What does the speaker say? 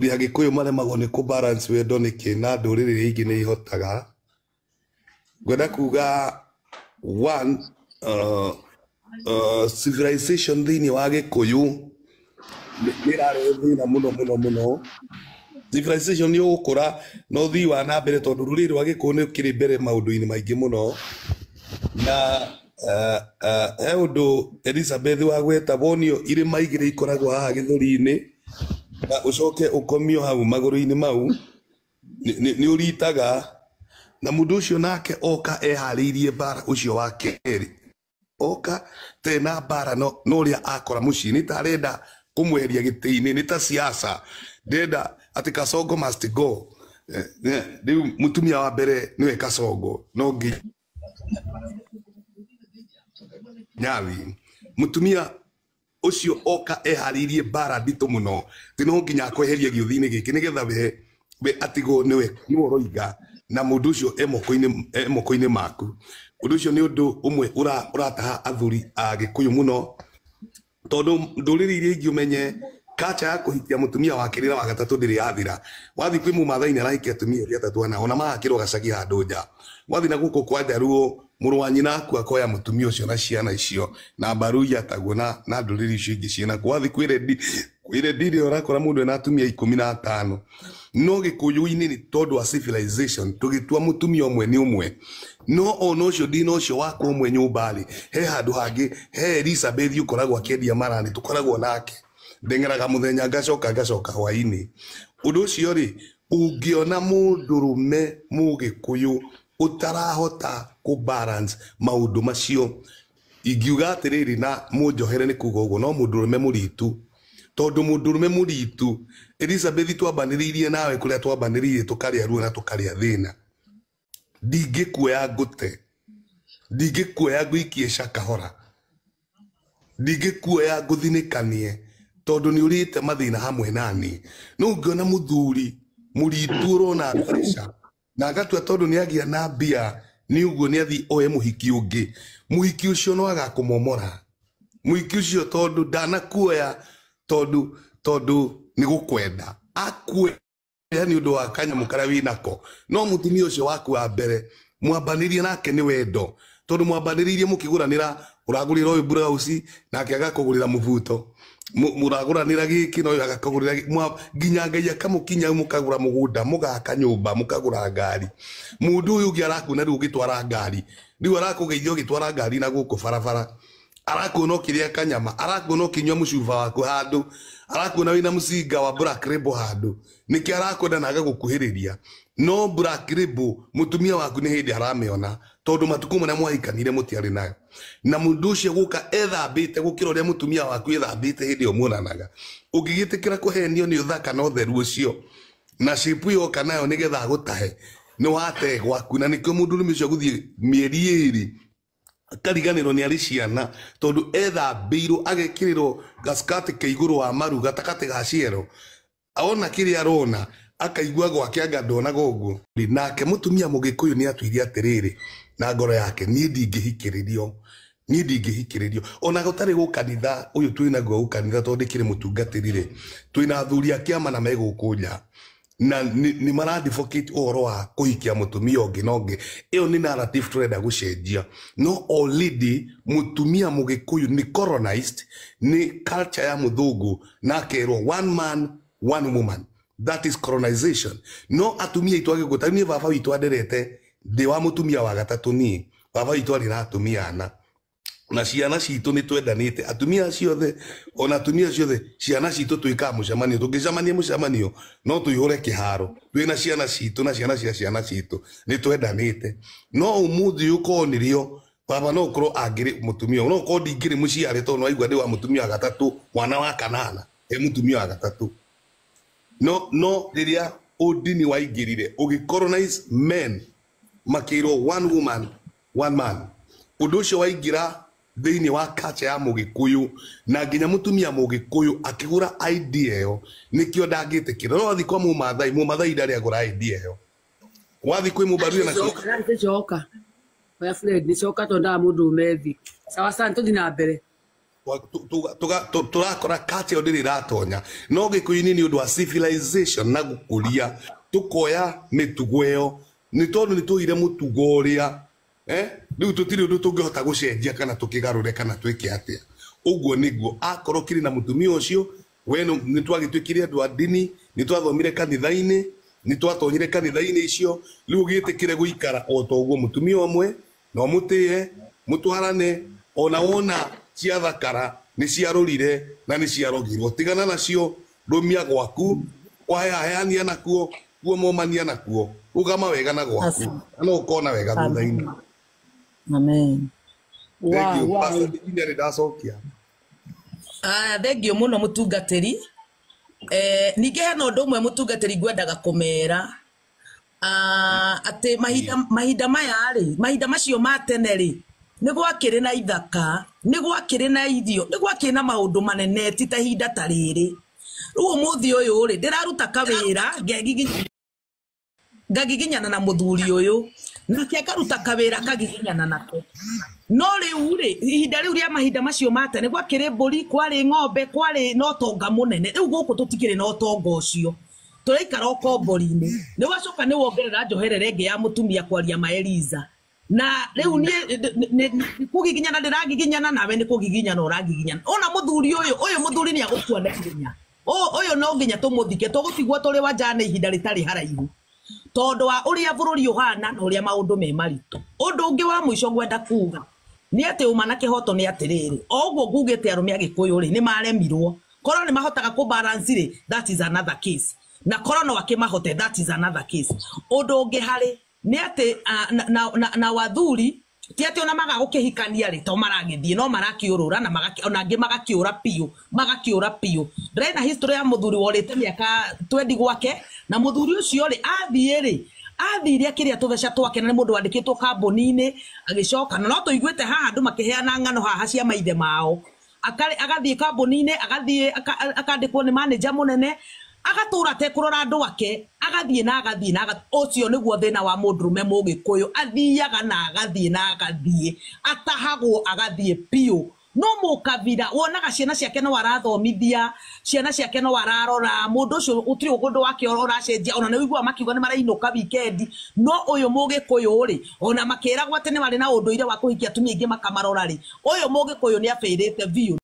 ya Gikuyu maremagwo nĩ kũ balance wendo nĩkĩ na ndũrĩrĩ ingĩ nĩ ihotaga. Ngwenda kuga one civilization thĩinĩ wa Gĩkũyũ nĩ ĩrarehe thĩna mũno. Civilization nĩ ũgũkũra na ũthii wa na mbere tondũ rũrĩrĩ rwa Gĩkũyũ nĩ kĩrĩ mbere maũndũ-inĩ maingĩ mũno. Na he ũndũ Elizabeth wa gweta wonio irĩma igĩrĩ ikoragwo haha gĩthũri-inĩ na ucoke ukomio hau maguru-inĩ mau ni uritaga na mundu ucio nake oka ehariirie bara ucio wa keri oka tena bara no ria akora mucini tarenda kumweheria gĩtĩ-inĩ ni ta siasa ndenda ati Kasongo must go riu mutumia wa mbere niwe Kasongo no ngi nyawi mutumia ucio oka ehariirie bara ndito muno tino nginya kweheria gĩũthi-inĩ gĩkĩ nigetha we atigo niwe roiga na mundu ucio emoko-inĩ maku. Undu ucio ni undu umwe urataha athuri a Gĩkũyũ muno tondu ndũrĩrĩ iria ingĩ umenye culture ya kuhikia mutumia wa kerĩ na wa gatatũ ndĩrĩ yathira. Wathi kwĩ Mũmathai nĩ arahikia atumia erĩ atatũ ana ona magakĩrwo gacagi handũ nja. Wathi na gũkũ kwa Njaruo mũrũ wa nyina aku akoya mutumia ucio na ciana icio na mbaru yatagwo na ndũrĩrĩ icio ingĩ ciena wathi kwĩre ndire ũrakora mũndũ ena atumia 15 no Gĩkũyũ-inĩ nĩ tondũ wa civilization tũgĩtua mutumia ũmwe nĩ ũmwe no ona ũcio ndina ũcio wakwa ũmwe nyũmba-rĩ he handũ hangĩ he Elizabeth ũkoragwo akĩendia marani tũkoragwo nake ndeng'eraga muthenya ngacoka hwaĩ-inĩ. Ũndũ ũcio-rĩ ũngĩona mũndũrũme Mũgĩkũyũ utarahota ku balance maundu macio ingiuga atiriri na munjohere ni kuga uguo no mundurume muritu tondu mundurume muritu Elizabeth twambaniririe nawe kuria twambaniririe tukaria ruo na tukaria thina ndingĩkuoya ngũte ndingĩkuoya ngũikie cakahora ndingĩkuoya ngũthinĩkanie tondu ni urite mathina hamwe nani no ngĩona muthuri muritu urona pressure na agatua tondu ni agia na mbia ni uguo ni athi oye muhiki ungi muhiki ucio no agakumomora muhiki ucio tondu ndanakuoya tondu ni gukwenda akue yani undu wa kanyamu karia winako no mutumia ucio waku wa mbere mwambanirie nake ni wendo tondu mwambaniririe mukiguranira uragurira uyu Browse nake agakugurira mubuto muraguranira giki no agakugurira nginya Ngai akamukinya mukagura mugunda mugaka nyumba mukagura ngari mundu uyu ungi arakuna riu gitwara ngari riu arakugeithio gitwara ngari na guku barabara arakuona ukiria kanyama arakuona ukinywa mucuba waku handu arakuona wina mucinga wa Black Label handu niki arakwenda na agagukuhiriria no Black Label mutumia waku ni hindi aramiona tondu matuku maria mwahikanire mutiari nayo na mundu ucio guka ethambite gukira uria mutumia waku ethambite hindi yo muonanaga ungigitikira kuhenio ni uthaka na utheru ucio na shape yo kanayo nigetha agutahe ni wate gwaku na nikio mundu rume ucio guthie mieri eri akariganirwo ni ari ciana tondu ethambiirwo agekirirwo gaskati ke iguru wa maru gatakati ga ciero aona kiria arona akaigua gwake anga ndona goguo nake mutumia Mũgĩkũyũ ni atuirie atiriri na ngoro yake ni ndingĩhikĩrĩrio ona gũtarĩ gũkanitha ũyũ twĩna guo gũkanitha tondu ndĩkĩrĩ mũtungatĩri twĩna athuri a kĩama na megũkũnja na ni maradvocate ũhoro wa kũhikia mutumia ũngĩ na ũngĩ ĩyo ni narrative tũrenda gũcenjia no already mutumia Mũgĩkũyũ ni colonized ni culture ya mũthũngũ na akerwo one man one woman. That is colonization. No atumia itwage gutani baba witu anderete ndi wa mutumia wa gatatũ ni baba witu ari na atumia ana na ciana citu ni twendanite atumia ciothe ona atumia ciothe ciana citu twika mucemanio tungicemania mucemanio no tuihure kiharo twina ciana citu na ciana cia ciana citu ni twendanite no umuthi ukonirio baba no ukorwo angiri mutumia no ukorwo ndingiri muciare tondu aigua ndi wa mutumia wa gatatũ mwana wa kanana mutumia wa gatatũ no riria udini waingirire ugicolonize men makirwo one woman one man undu ucio waingira thiini wa culture ya Mũgĩkũyũ na nginya mutumia Mũgĩkũyũ akigura idea yo nikio ndangitikira no wathi kwa Mũmathai ndari agura idea yo wathi kwi Mũmbaruya na coka ya Fred ni coka tonda mundu methi sawa sana tuthi na mbere turakora culture ndiri ratonya no gikuini ni undu wa civilization na gukuria tukoya mitugo iyo ni tondu ni tuhire mutugo uria riu tutiri undu tungihota gucenjia kana tukigarure kana twike atia uguo niguo akorwo kiri na mutumia ucio we ni twagitwikire andu a dini ni twathomire kanitha-ini ni twatonyire kanitha-ini icio riu gitikire guikara o to uguo mutumia umwe no mutie mutwarane ona wona cia thakara ni ciarorire na ni ciarogirwo tigana nacio rumia gwaku kwahayania nakuo kuo momania nakuo ugama wega na gwaku no ukona wega thutha-ini. Amen. Wow. Thengio muno mutungatiri. Ninge hena undu umwe mutungatiri ngwendaga kumera ati mahinda maya ri mahinda macio ma tene ri ni gwakiri na ithaka ni gwakiri na irio ni gwakiri na maundu manene ti ta hinda ta riri riu umuthi uyu ri ndiraruta kawira ngagiginyana na muthuri uyu nake akaruta kawira kagiginyana nako no riu ri ihinda riu ria mahinda macio ma tene gwakiri mburi kwari ng'ombe kwari no tonga munene riu guku tutikire no tonga ucio turaikara okombori-ini ni wacoka ni wongerera njoherere ngi ya mutumia kwaria ma Eliza na riu ni kugiginyana ndiragiginyana nawe ni kugiginyana uragiginyana ona muthuri uyu muthuri ni agukua na hinya uyu no nginya tumuthike tugutigwo turi wajane ihinda ritari haraihu tondu wa uria bururi uhana na uria maundu me maritu undu ungi wa mwisho gwenda kuga ni ati umana kihoto ni atiriri oguo ngugite arumi agikuyu ri ni maremirwo korwo ni mahotaga ku balance ri that is another case na korwo no akimahote that is another case undu ungi hari ni ati na wathuri ti ati ona magagukihikania ri to maragithie no marakiurura na onangi magakiura piu ndrena history ya muthuri worite miaka 20 gwake na muthuri ucio ri athire kiria tuveca twake na mundu wandikitwo kambuni-ini agicoka no tuiguite haha andu makiheana ng'ano haha cia maithe mao agathie kambuni-ini agathie akandikwo ni manager munene agatura te kurora andu ake agathie na ucio niguo thina wa mundurume mugikuyu athiaga na agathie atahagwo agathie piu no mukavira wonaga ciana ciake no warathomithia ciana ciake no wararora mundu ucio utiri ugundu wake uracenjia ona ni wigua makiuga ni marainuka weekend no uyu mugikuyu ri ona makiragwa tene bari na unduire wa kuhikia atumia ingi makamarora ri uyu mugikuyu ni afeirite view